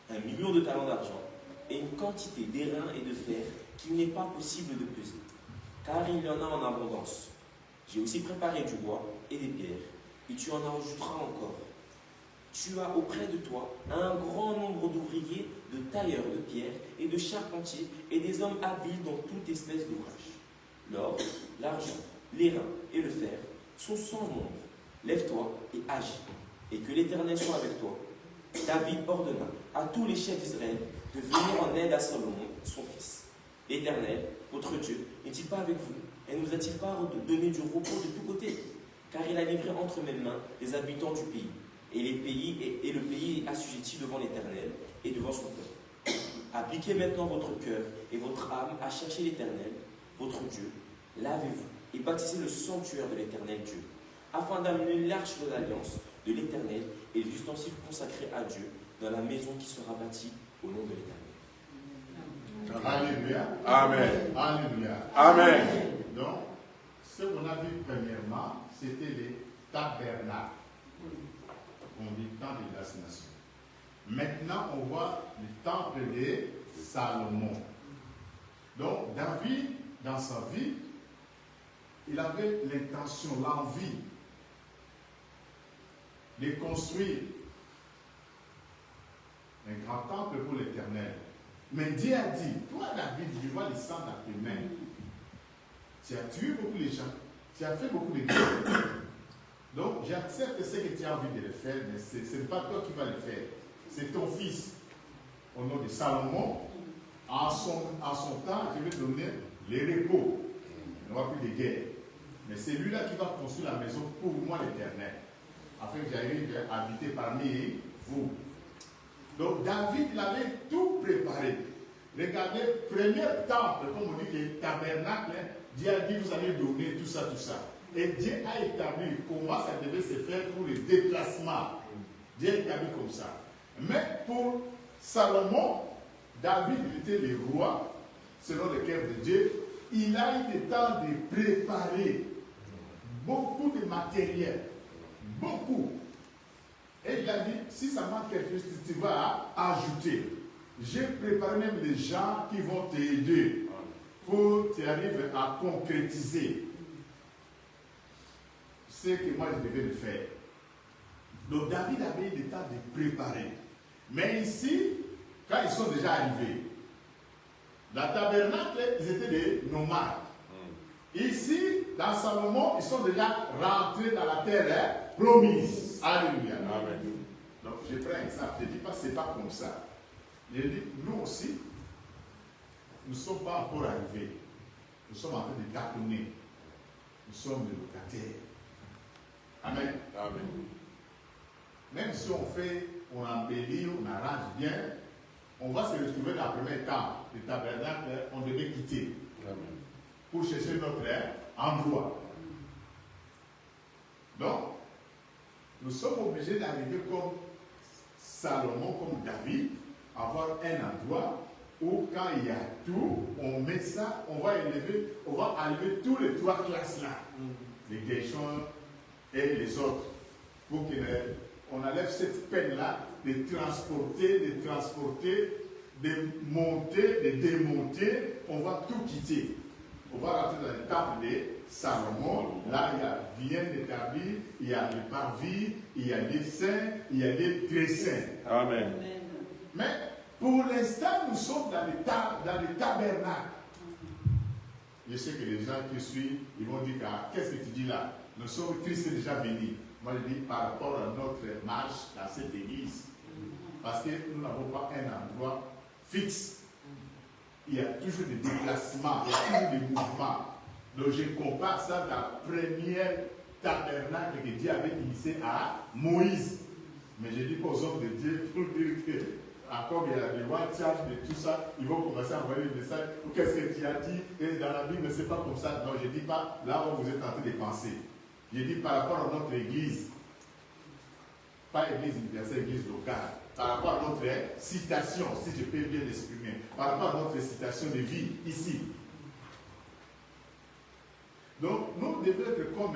1 million de talents d'argent, et une quantité d'airain et de fer qu'il n'est pas possible de peser, car il y en a en abondance. J'ai aussi préparé du bois et des pierres, et tu en ajouteras encore. Tu as auprès de toi un grand nombre d'ouvriers, de tailleurs de pierre et de charpentiers, et des hommes habiles dans toute espèce d'ouvrage. L'or, l'argent, l'airain et le fer sont sans nombre. Lève-toi et agis, et que l'Éternel soit avec toi. David ordonna à tous les chefs d'Israël de venir en aide à Salomon, son fils. L'Éternel, votre Dieu, n'est-il pas avec vous, et ne nous a-t-il pas donné du repos de tous côtés? Car il a livré entre mes mains les habitants du pays, et le pays est assujetti devant l'Éternel et devant son peuple. Appliquez maintenant votre cœur et votre âme à chercher l'Éternel, votre Dieu. Lavez-vous et bâtissez le sanctuaire de l'Éternel Dieu, afin d'amener l'arche de l'alliance de l'Éternel et les ustensiles consacrés à Dieu dans la maison qui sera bâtie au nom de l'Éternel. Alléluia. Amen. Alléluia. Amen. Donc, ce qu'on a vu premièrement, c'était les tabernacles. On dit temps de l'assignation. Maintenant, on voit le temple de Salomon. Donc, David, dans sa vie, il avait l'intention, l'envie de construire un grand temple pour l'Éternel. Mais Dieu a dit, toi David, je vois le sang dans tes mains. Tu as tué beaucoup de gens, tu as fait beaucoup de guerres. Donc j'accepte ce que tu as envie de le faire, mais ce n'est pas toi qui vas le faire. C'est ton fils. Au nom de Salomon, en son temps, je vais donner les repos. Il n'y aura plus de guerre. Mais c'est lui-là qui va construire la maison pour moi l'Éternel, afin que j'arrive à habiter parmi vous. Donc David, il avait tout préparé. Regardez, premier temple, comme on dit, le tabernacle, Dieu a dit, vous allez donner tout ça, tout ça. Et Dieu a établi comment ça devait se faire pour les déplacements. Dieu a établi comme ça. Mais pour Salomon, David était le roi, selon le cœur de Dieu. Il a eu le temps de préparer beaucoup de matériel. Beaucoup. Et il a dit, si ça manque quelque chose, tu vas ajouter. J'ai préparé même les gens qui vont t'aider pour tu arrives à concrétiser ce que moi je devais le faire. Donc David avait eu le temps de préparer. Mais ici, quand ils sont déjà arrivés, dans le tabernacle, ils étaient des nomades. Ici, dans Salomon, ils sont déjà rentrés dans la terre promise. Alléluia. Amen. Donc je prends un exemple. Je ne dis pas que ce n'est pas comme ça. Je dis, nous aussi, nous ne sommes pas encore arrivés. Nous sommes en train de tâtonner. Nous sommes des locataires. Amen. Amen. Même si on embellit, on arrange bien, on va se retrouver dans le premier temps. Le tabernacle, on devait quitter. Amen. Pour chercher notre endroit. Donc, nous sommes obligés d'arriver comme Salomon, comme David, avoir un endroit où quand il y a tout, on met ça, on va enlever tous les trois classes là. Les Gershon et les autres. Pour qu'on enlève cette peine-là de transporter, de monter, de démonter, on va tout quitter. On va rentrer dans le temple de Salomon. Là, il y a bien établi, il y a les parvis, il y a les saints, il y a les très saints. Amen. Mais pour l'instant, nous sommes dans le tabernacle. Je sais que les gens qui suivent, ils vont dire, qu'est-ce que tu dis là? Nous sommes, Christ est déjà venu. Moi, je dis par rapport à notre marche dans cette église. Parce que nous n'avons pas un endroit fixe. Il y a toujours des déplacements, il y a toujours des mouvements. Donc je compare ça dans le premier tabernacle que Dieu avait initié à Moïse. Mais je dis pas aux hommes de Dieu pour dire que, encore il y a des WhatsApp et tout ça, ils vont commencer à envoyer des messages. Qu'est-ce que tu as dit? Et dans la Bible, c'est pas comme ça. Non, je dis pas là où vous êtes en train de penser. Je dis par rapport à notre église. Pas église universelle, église locale. Par rapport à notre citation, si je peux bien l'exprimer, par rapport à notre citation de vie ici. Donc, nous devons être comme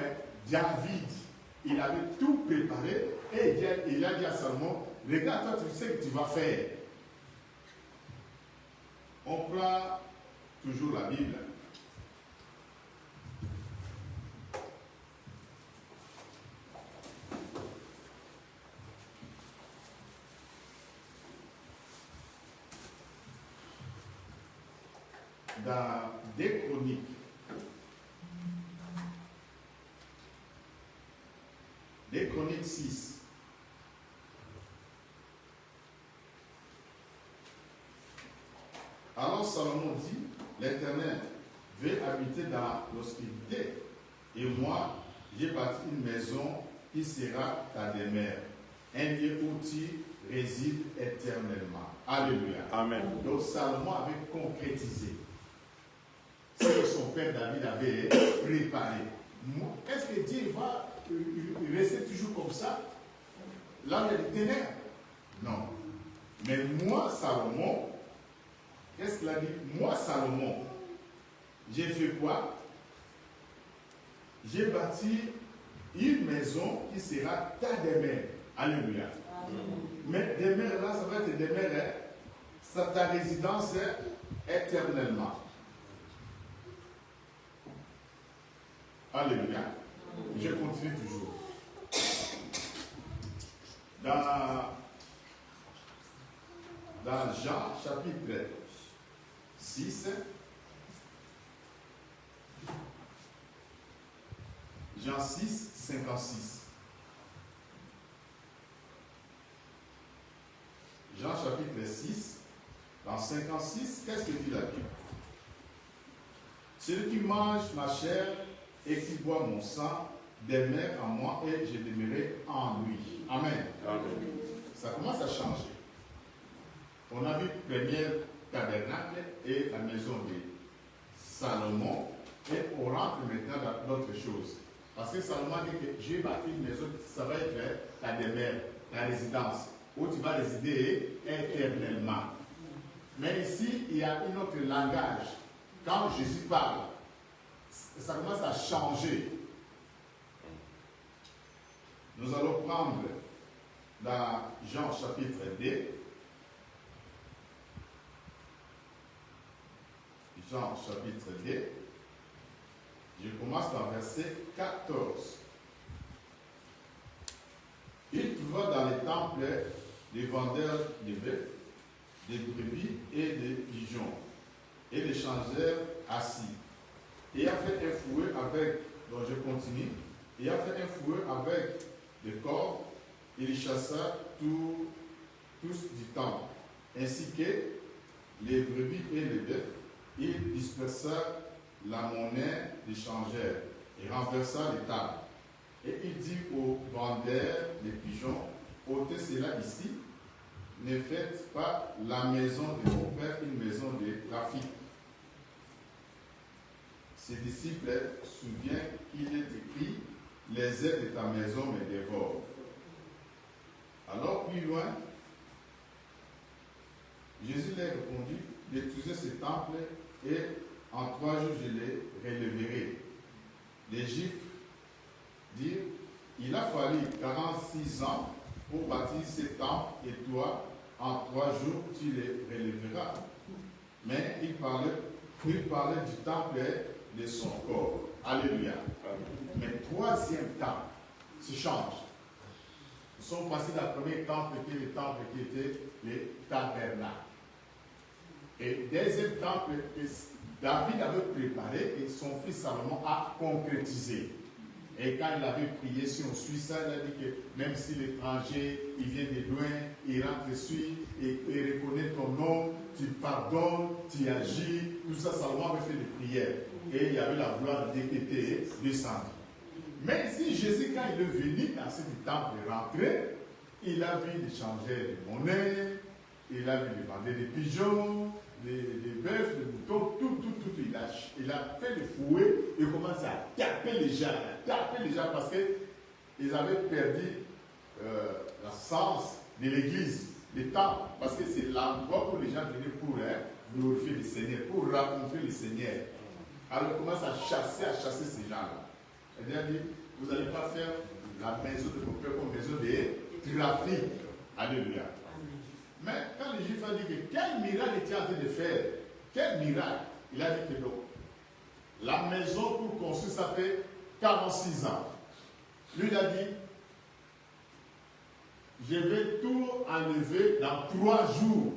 David. Il avait tout préparé Et il a dit à Salomon, regarde, toi, tu sais que tu vas faire. On prend toujours la Bible. Dans des Chroniques, des Chroniques 6, alors Salomon dit, l'Éternel veut habiter dans l'obscurité, et moi, j'ai bâti une maison qui sera ta demeure, un lieu où tu résides éternellement. Alléluia. Amen. Donc Salomon avait concrétisé ce que son père David avait préparé. Est-ce que Dieu va rester toujours comme ça? Là, il y a des ténèbres. Non. Mais moi, Salomon, qu'est-ce qu'il a dit? Moi, Salomon, j'ai fait quoi? J'ai bâti une maison qui sera ta demeure. Alléluia. Mais demeure là, ça va être demeure, ça ta résidence éternellement. Alléluia. Je continue toujours. Dans Jean chapitre 6, Jean 6, 56. Jean chapitre 6, dans 56, qu'est-ce que dit la Bible? Celui qui mange ma chair et qui boit mon sang demeure en moi et je demeurerai en lui. Amen. Amen. Ça commence à changer. On a vu le premier tabernacle et la maison de Salomon et on rentre maintenant dans d'autres choses. Parce que Salomon dit que j'ai bâti une maison, ça va être ta demeure, ta résidence, où tu vas résider éternellement. Mais ici, il y a un autre langage. Quand Jésus parle, ça commence à changer. Nous allons prendre dans Jean chapitre 2. Jean chapitre 2. Je commence par verset 14. Il trouva dans les temples des vendeurs de bœufs, des brebis et des pigeons, et les changèrent assis. Et a fait un fouet avec, donc je continue, et a fait un fouet avec des cordes, et les chassa tous du temple, ainsi que les brebis et les bœufs. Il dispersa la monnaie des changeurs et renversa les tables. Et il dit aux vendeurs des pigeons, ôtez cela ici, ne faites pas la maison de mon père une maison de trafic. Ses disciples se souviennent qu'il est écrit, les aides de ta maison me dévorent. Alors plus loin, Jésus leur répondit, détruisez ce temple et en 3 jours je les relèverai. Les Juifs dirent, il a fallu 46 ans pour bâtir ce temple et toi, en 3 jours, tu les relèveras. Mais il parlait du temple et de son corps. Alléluia. Mais 3e temple se change. Nous sommes passés dans le premier temple qui était le temple qui était le tabernacle. Et 2e temple, David avait préparé et son fils Salomon a concrétisé. Et quand il avait prié, si on suit ça, il a dit que même si l'étranger, il vient de loin, il rentre dessus et reconnaît ton nom, tu pardonnes, tu agis, tout ça, Salomon avait fait des prières. Et il y avait la gloire de Dieu qui était descendue. Mais si Jésus, quand il est venu dans ce temple rentrer, il a vu des changeurs de monnaie, il a vu des vendeurs de pigeons, des bœufs, des moutons, tout. Il a fait le fouet, il commence à taper les gens parce qu'ils avaient perdu la sens de l'église, le temple, parce que c'est l'endroit où les gens venaient pour glorifier le Seigneur, pour rencontrer le Seigneur. Alors il commence à chasser ces gens-là. Il a dit, vous n'allez pas faire la maison de mon père comme maison de trafic. Alléluia. Mais quand le juif a dit que quel miracle était en train de faire, quel miracle, il a dit que non. La maison pour construire, ça fait 46 ans. Lui, il a dit, je vais tout enlever dans 3 jours.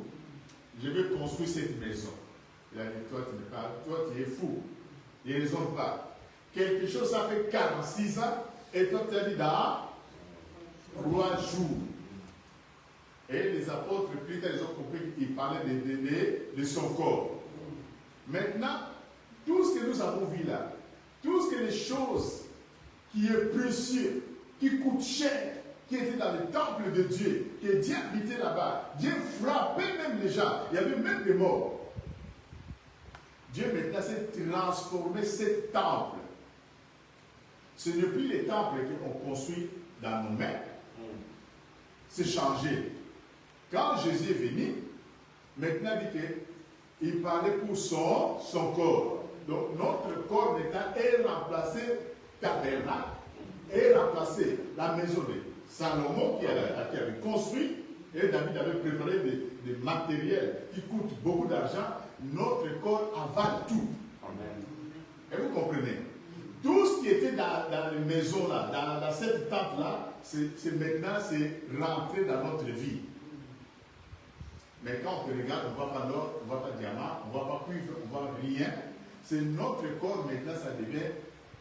Je vais construire cette maison. Il a dit, toi, tu es fou. Il ne raisonne pas. Quelque chose, ça fait 46 ans, et toi, tu as dit dans 3 jours. Et les apôtres, plus tard, ils ont compris qu'il parlait de son corps. Maintenant, tout ce que nous avons vu là, tout ce que les choses qui est précieux, qui coûtent cher, qui étaient dans le temple de Dieu, que Dieu habitait là-bas, Dieu frappait même les gens, il y avait même des morts. Dieu maintenant s'est transformé ce temple. Ce n'est plus les temples qu'on construit dans nos mains. C'est changé. Quand Jésus est venu, maintenant il dit qu'il parlait pour son corps. Donc notre corps maintenant est remplacé tabernacle, est remplacé la maison de Salomon qui avait construit, et David avait préparé des matériels qui coûtent beaucoup d'argent. Notre corps avale tout. Amen. Et vous comprenez? Tout ce qui était dans les maisons là, dans cette temple là, c'est maintenant rentré dans notre vie. Mais quand on te regarde, on ne voit pas l'or, on ne voit pas diamant, on ne voit pas cuivre, on ne voit rien. C'est notre corps maintenant, ça devient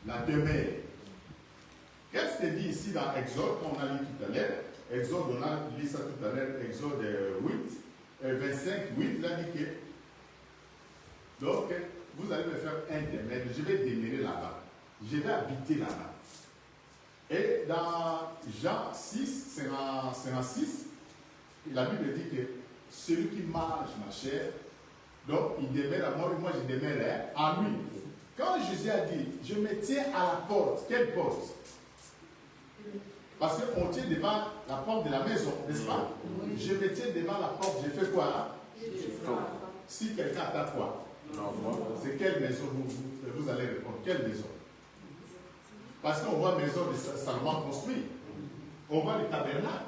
la demeure. Qu'est-ce qu'il dit ici dans Exode, on a lu tout à l'heure? Exode, on a lu ça tout à l'heure, Exode 25, 8, là dit que, donc, vous allez me faire un demeure, je vais demeurer là-bas, je vais habiter là-bas. Et dans Jean 6, c'est en 6, la Bible dit que celui qui mange ma chair, donc il demeure à moi et moi je demeure à lui. Quand Jésus a dit, je me tiens à la porte, quelle porte? Parce qu'on tient devant la porte de la maison, n'est-ce pas? Oui. Je me tiens devant la porte, je fais quoi là? Si quelqu'un attaque quoi? C'est quelle maison vous allez répondre? Quelle maison? Parce qu'on voit maison de Salomon construite. On voit le tabernacle.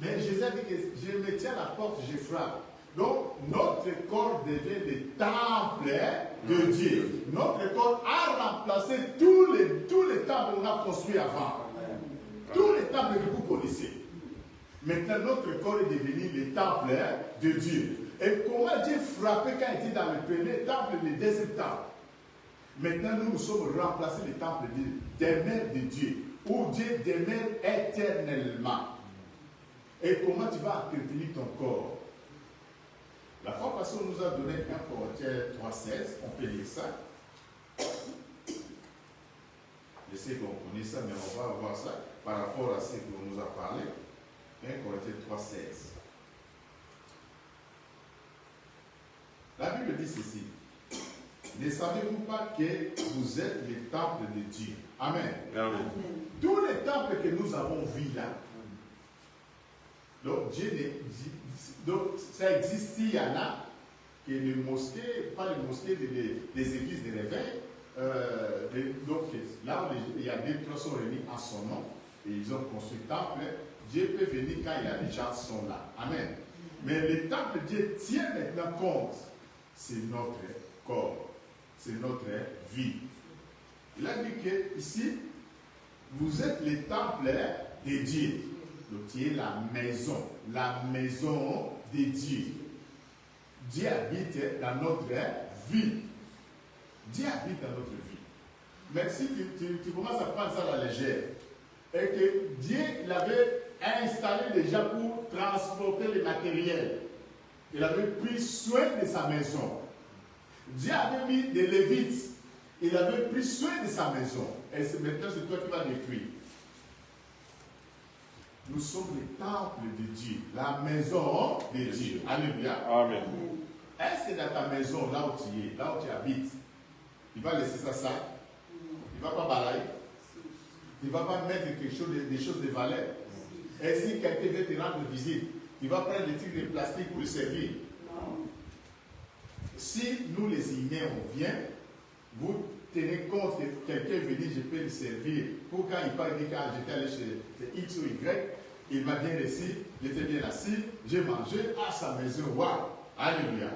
Mais Jésus a dit que je me tiens à la porte, je frappe. Donc, notre corps devient le temple de Dieu. Notre corps a remplacé tous les temples qu'on a construits avant. Tous les temples que vous connaissez. Maintenant, notre corps est devenu le temple de Dieu. Et comment Dieu frappait quand il était dans le premier temple, le deuxième temple? Maintenant, nous sommes remplacés le temple des mères de Dieu, où Dieu demeure éternellement. Et comment tu vas entretenir ton corps? La fois passée, on nous a donné 1 Corinthiens 3,16, on peut lire ça. Je sais qu'on connaît ça, mais on va voir ça par rapport à ce qu'on nous a parlé. 1 Corinthiens 3,16. La Bible dit ceci. Ne savez-vous pas que vous êtes les temples de Dieu? Amen. Amen. Tous les temples que nous avons vus là, donc ça existe, il y en a que les mosquées, pas les mosquées, les églises de réveil, donc là où il y a des trois sont réunis en son nom, et ils ont construit le temple, Dieu peut venir quand il y a des gens qui sont là. Amen. Mais le temple, Dieu tient maintenant compte, c'est notre corps, c'est notre vie. Il a dit que ici, vous êtes les temples de Dieu. Donc, qui est la maison de Dieu. Dieu habite dans notre vie. Dieu habite dans notre vie. Mais si tu commences à prendre ça à la légère, et que Dieu l'avait installé déjà pour transporter les matériels, il avait pris soin de sa maison. Dieu avait mis des Lévites, il avait pris soin de sa maison. Et maintenant, c'est toi qui vas détruire. Nous sommes les temples de Dieu, la maison de Dieu. Alléluia. Amen. Est-ce que dans ta maison, là où tu es, là où tu habites, il va laisser ça? Il ne va pas balayer? Il ne va pas mettre quelque chose, des choses de valeur? Et si quelqu'un veut te rendre visite, il va prendre des trucs de plastique pour le servir? Non. Si nous les humains, on vient, tenait compte que quelqu'un venait, je peux le servir. Pour quand il parle, quand j'étais allé chez X ou Y, il m'a bien reçu, j'étais bien assis, j'ai mangé à sa maison. Waouh! Alléluia!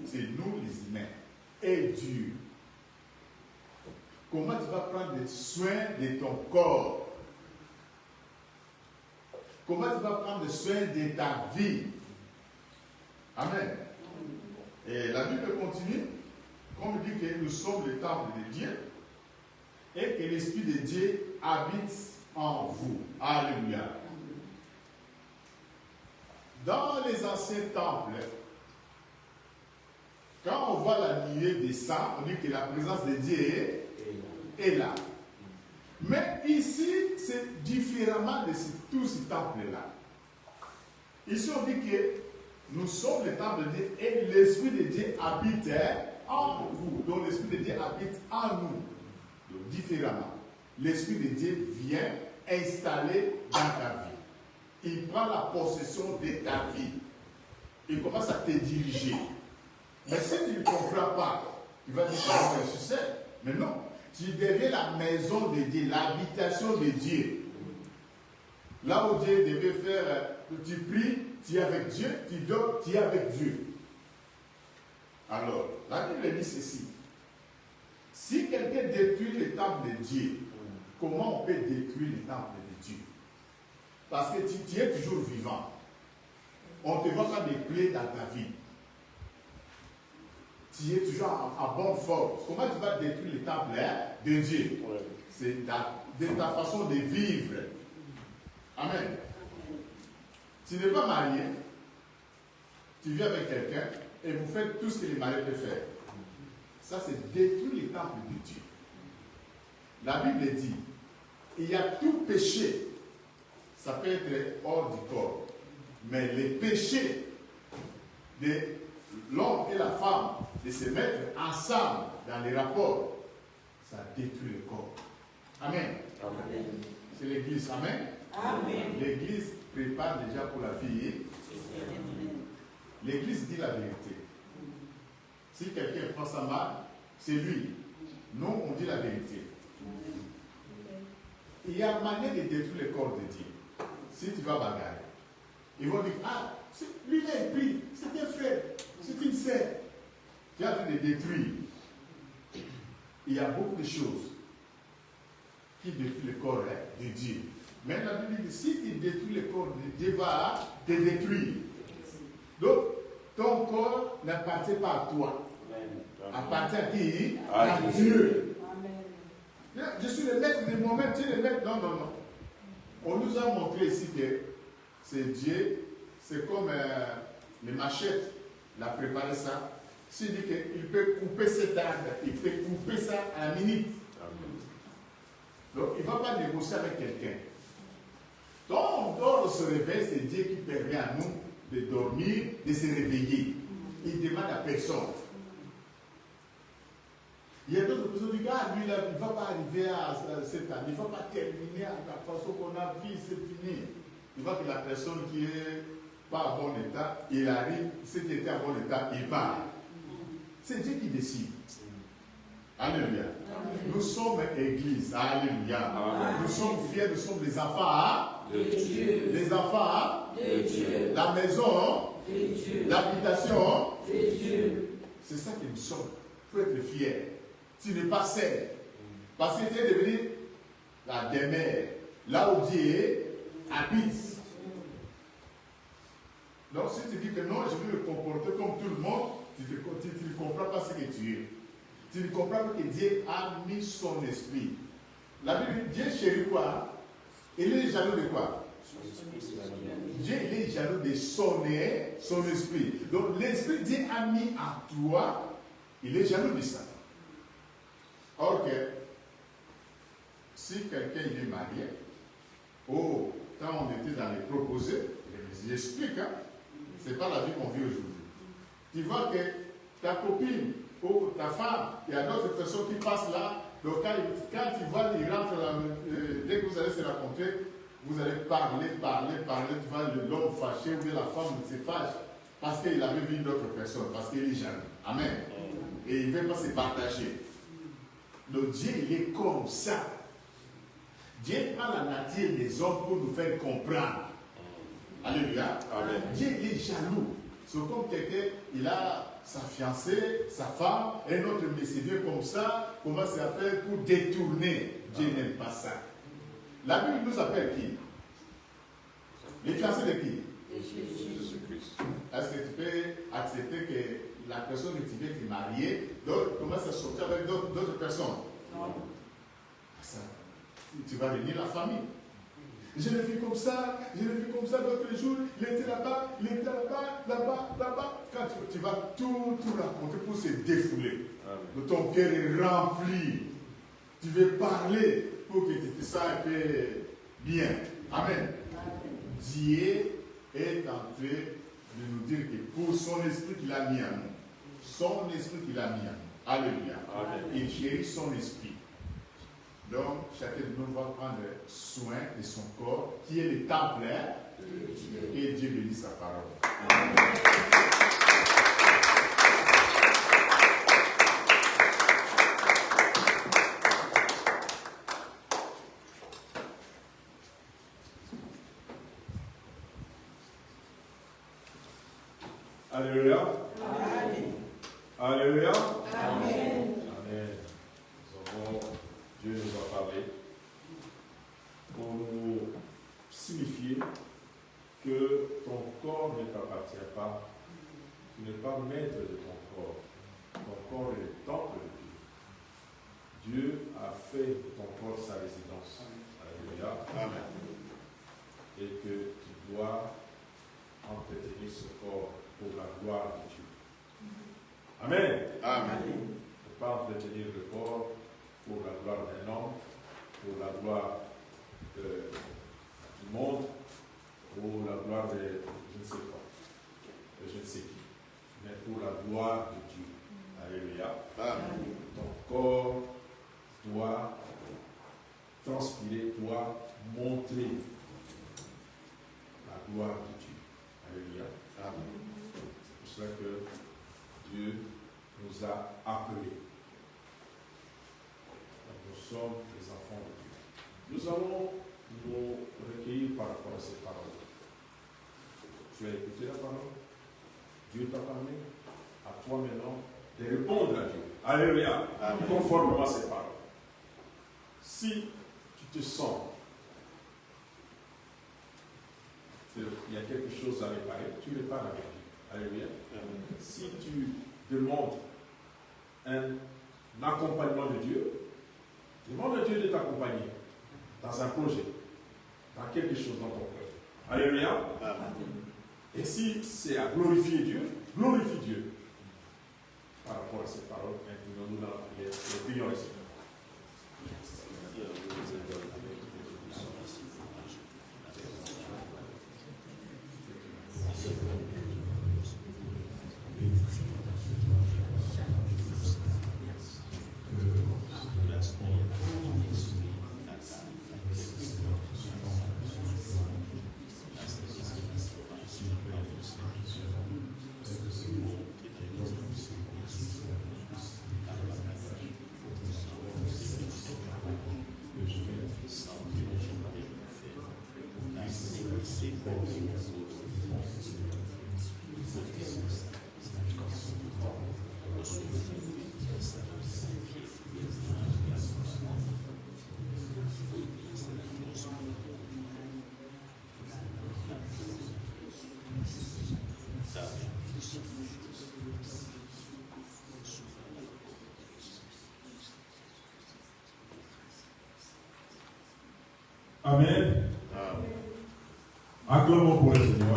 C'est nous les humains. Et Dieu. Comment tu vas prendre soin de ton corps? Comment tu vas prendre soin de ta vie? Amen. Et la Bible continue, comme dit que nous sommes le temple de Dieu et que l'Esprit de Dieu habite en vous. Alléluia. Dans les anciens temples, quand on voit la nuée des saints, on dit que la présence de Dieu est là. Mais ici, c'est différemment de tous ces temples-là. Ici, on dit que nous sommes le temple de Dieu et l'Esprit de Dieu habite en vous. Donc, l'Esprit de Dieu habite en nous. Donc, différemment. L'Esprit de Dieu vient installer dans ta vie. Il prend la possession de ta vie. Il commence à te diriger. Mais si tu ne comprends pas, tu vas dire que c'est un succès. Mais non. Tu deviens la maison de Dieu, l'habitation de Dieu. Là où Dieu devait faire, tu pries, tu es avec Dieu, tu dors, tu es avec Dieu. Alors, la Bible dit ceci. Si quelqu'un détruit le temple de Dieu, comment on peut détruire le temple de Dieu? Parce que tu es toujours vivant. On ne te voit pas des plaies dans ta vie. Tu es toujours en bonne forme. Comment tu vas détruire le temple de Dieu? C'est de ta façon de vivre. Amen. Tu n'es pas marié, tu vis avec quelqu'un et vous faites tout ce que les mariés peuvent faire. Ça, c'est détruire le temple de Dieu. La Bible dit, il y a tout péché. Ça peut être hors du corps. Mais les péchés de l'homme et la femme, de se mettre ensemble dans les rapports, ça détruit le corps. Amen. Amen. C'est l'église. Amen. Amen. L'église prépare déjà pour la vie. L'église dit la vérité. Si quelqu'un prend sa mal, c'est lui. Nous, on dit la vérité. Il y a une manière de détruire le corps de Dieu. Si tu vas bagarrer, ils vont dire, ah, lui il est pris, c'est un frère, c'est une sœur. Tu as envie de détruire. Il y a beaucoup de choses qui détruisent le corps de Dieu. Mais la Bible dit, si tu détruis le corps de Dieu, va te détruire. Donc, ton corps n'appartient pas à toi. Appartient à qui? À Dieu. Amen. Je suis le maître de moi-même, tu es le maître. Non, non, non. On nous a montré ici que c'est Dieu, c'est comme les machettes, il a préparé ça. S'il dit qu'il peut couper cet arbre, il peut couper ça à la minute. Donc il ne va pas négocier avec quelqu'un. Donc on dort, se réveille, c'est Dieu qui permet à nous de dormir, de se réveiller. Il ne demande à personne. Il y a d'autres personnes qui disent, ah, lui, là, il ne va pas arriver à cette année, il ne va pas terminer à la façon qu'on a vu, c'est fini. Il voit que la personne qui n'est pas en bon état, il arrive, si tu étais en bon état, il part. C'est Dieu qui décide. Alléluia. Amen. Nous sommes église. Alléluia. Amen. Nous sommes fiers, nous sommes les enfants de Dieu. Les enfants de Dieu. La maison de Dieu. L'habitation de Dieu. C'est ça que nous sommes. Il faut être fier. Tu n'es pas seul. Parce que tu es devenu la demeure. Là où Dieu habite. Donc si tu dis que non, je vais me comporter comme tout le monde, tu ne comprends pas ce que tu es. Tu ne comprends pas que Dieu a mis son esprit. La Bible dit, Dieu chérit quoi? Il est jaloux de quoi? Dieu, il est jaloux de son esprit. Donc l'esprit Dieu a mis en toi, il est jaloux de ça. Or que, si quelqu'un est marié, quand on était dans les proposés, j'explique, hein, c'est pas la vie qu'on vit aujourd'hui. Tu vois que ta copine ou ta femme, il y a d'autres personnes qui passent là, donc quand tu vois, ils rentrent là, dès que vous allez se rencontrer, vous allez parler, tu vois l'homme fâché ou la femme se fâche parce qu'il avait vu d'autres personnes, parce qu'il est jaloux. Amen. Et il ne veut pas se partager. Le Dieu, il est comme ça. Dieu prend la nature des hommes pour nous faire comprendre. Alléluia. Amen. Dieu, il est jaloux. C'est comme quelqu'un, il a sa fiancée, sa femme, un autre monsieur vient comme ça, commence à faire pour détourner. Dieu n'aime pas ça. La Bible nous appelle qui? Les fiancés de qui? Jésus-Christ. Est-ce que tu peux accepter que la personne que tu viens de marier commence à sortir avec d'autres personnes? Non. Ça, tu vas réunir la famille. Je l'ai vu comme ça l'autre jour, il était là-bas, là-bas. Quand tu vas tout raconter pour se défouler. Amen. Ton cœur est rempli. Tu veux parler pour que tu te sens un peu bien. Amen. Dieu est en train de nous dire que pour son esprit qu'il a mis en nous, alléluia, amen. Il chérit son esprit. Donc, chacun de nous va prendre soin de son corps, qui est le temple, et Dieu bénisse sa parole. Amen. Alléluia. Amen. Alléluia. Amen. Amen. Dieu nous a parlé pour nous signifier que ton corps ne t'appartient pas. Tu n'es pas maître de ton corps. Ton corps est le temple de Dieu. Dieu a fait de ton corps sa résidence. Alléluia. Amen. Et que tu dois entretenir ce corps pour la gloire de Dieu. Amen. Amen. Tu ne peux pas entretenir le corps pour la gloire d'un homme, pour la gloire du monde, pour la gloire de je ne sais quoi, de je ne sais qui, mais pour la gloire de Dieu. Alléluia. Amen. Ton corps doit transpirer, doit montrer la gloire de Dieu. Alléluia. Amen. C'est pour cela que Dieu nous a appelés. Nous sommes les enfants de Dieu. Nous allons nous recueillir par rapport à ces paroles. Tu as écouté la parole? Dieu t'a parlé? À toi maintenant de répondre à Dieu. Alléluia. Amen. Conformément à ces paroles. Si tu te sens il y a quelque chose à réparer, tu répares avec Dieu. Alléluia. Amen. Si tu demandes un accompagnement de Dieu, demande à Dieu de t'accompagner dans un projet, dans quelque chose dans ton cœur. Alléluia. Amen. Et si c'est à glorifier Dieu, glorifie Dieu. Par rapport à ces paroles, inclinons-nous dans la prière et prions ici. Amen. Acclamons pour le Seigneur.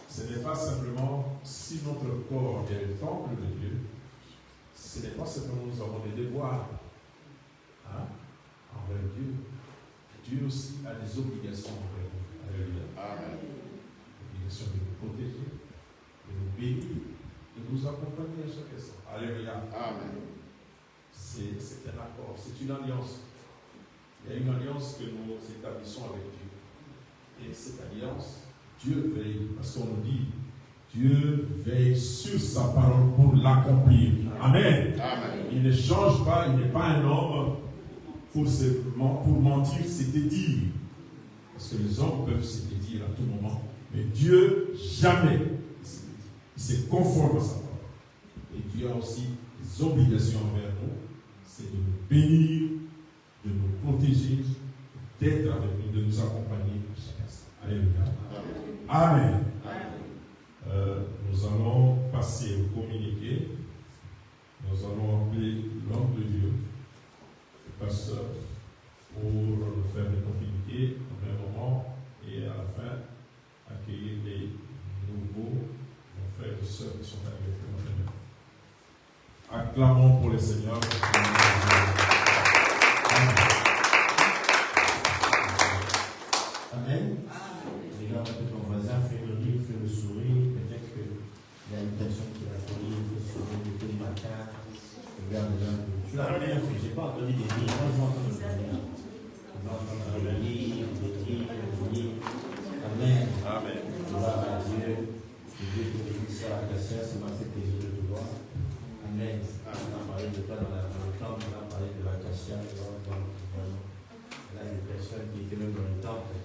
Ce n'est pas simplement si notre corps est le temple de Dieu, ce n'est pas simplement nous avons des devoirs envers Dieu. Dieu aussi a des obligations envers nous. Alléluia. Amen. L'obligation de nous protéger, de nous bénir, de nous accompagner à chaque instant. Alléluia. Amen. C'est un accord, c'est une alliance. Il y a une alliance que nous établissons avec Dieu. Et cette alliance, Dieu veille, parce qu'on nous dit, Dieu veille sur sa parole pour l'accomplir. Amen. Amen. Il ne change pas, il n'est pas un homme pour mentir, c'est dire. Parce que les hommes peuvent se dire à tout moment, mais Dieu, jamais. Il se conforme à sa parole. Et Dieu a aussi des obligations envers nous, c'est de nous bénir, de nous protéger, d'être avec nous, de nous accompagner chaque instant. Alléluia. Amen. Nous allons passer au communiqué. Nous allons appeler l'homme de Dieu, le pasteur, pour nous faire le communiqué au même moment et à la fin accueillir les nouveaux frères et sœurs qui sont arrivés pour nous. Acclamons pour le Seigneur. Amen. Regarde un peu ton voisin, fais-le rire, fais-le sourire. Peut-être qu'il y a une personne qui va sourire, il faut sourire tous les matins. Regarde là. Tu l'as rien fait, je n'ai pas entendu des rires. Moi, je m'entends le rire. Je m'entends le rire, des rires. Amen. Amen. Gloire à Dieu. Que Dieu te bénisse sur la question, ça m'a fait plaisir de te voir. Amen. On a parlé de toi dans le temple, on a parlé de l'acacia, là, il y a des personnes qui étaient même dans le temple.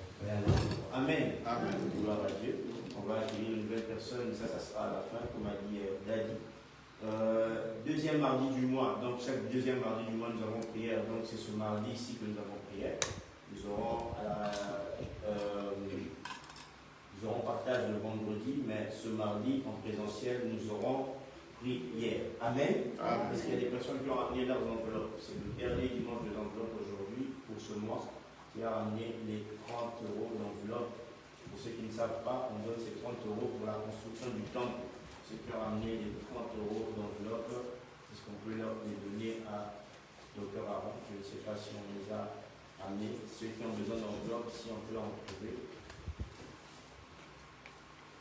Amen. Amen. Gloire à Dieu. On va accueillir une nouvelle personne, ça sera à la fin, comme a dit Daddy. Deuxième mardi du mois, donc chaque deuxième mardi du mois, nous avons prière. Donc c'est ce mardi ici que nous avons prière. Nous aurons partage le vendredi, mais ce mardi en présentiel, nous aurons prière. Amen. Amen. Parce qu'il y a des personnes qui ont amené leurs enveloppes. C'est le dernier dimanche de l'enveloppe aujourd'hui pour ce mois qui a amené les 30 € d'enveloppe. Pour ceux qui ne savent pas, on donne ces 30 € pour la construction du temple. Ceux qui ont amené les 30 € d'enveloppe, est-ce qu'on peut leur les donner à Dr Aaron? Je ne sais pas si on les a amenés. Ceux qui ont besoin d'enveloppe, si on peut en trouver.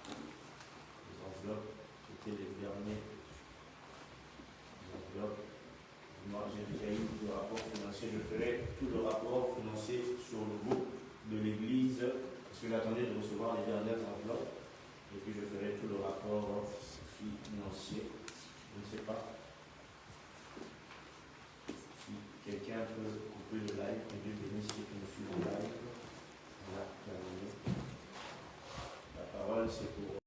Les enveloppes, c'était les derniers. Moi, j'ai déjà eu le rapport financier. Je ferai tout le rapport financier sur le groupe de l'église, parce que j'attendais de recevoir les dernières enveloppes. Et puis, je ferai tout le rapport financier. Je ne sais pas si quelqu'un peut couper le live. Que Dieu bénisse ceux qui nous suivent le live. Voilà, terminé. La parole, c'est pour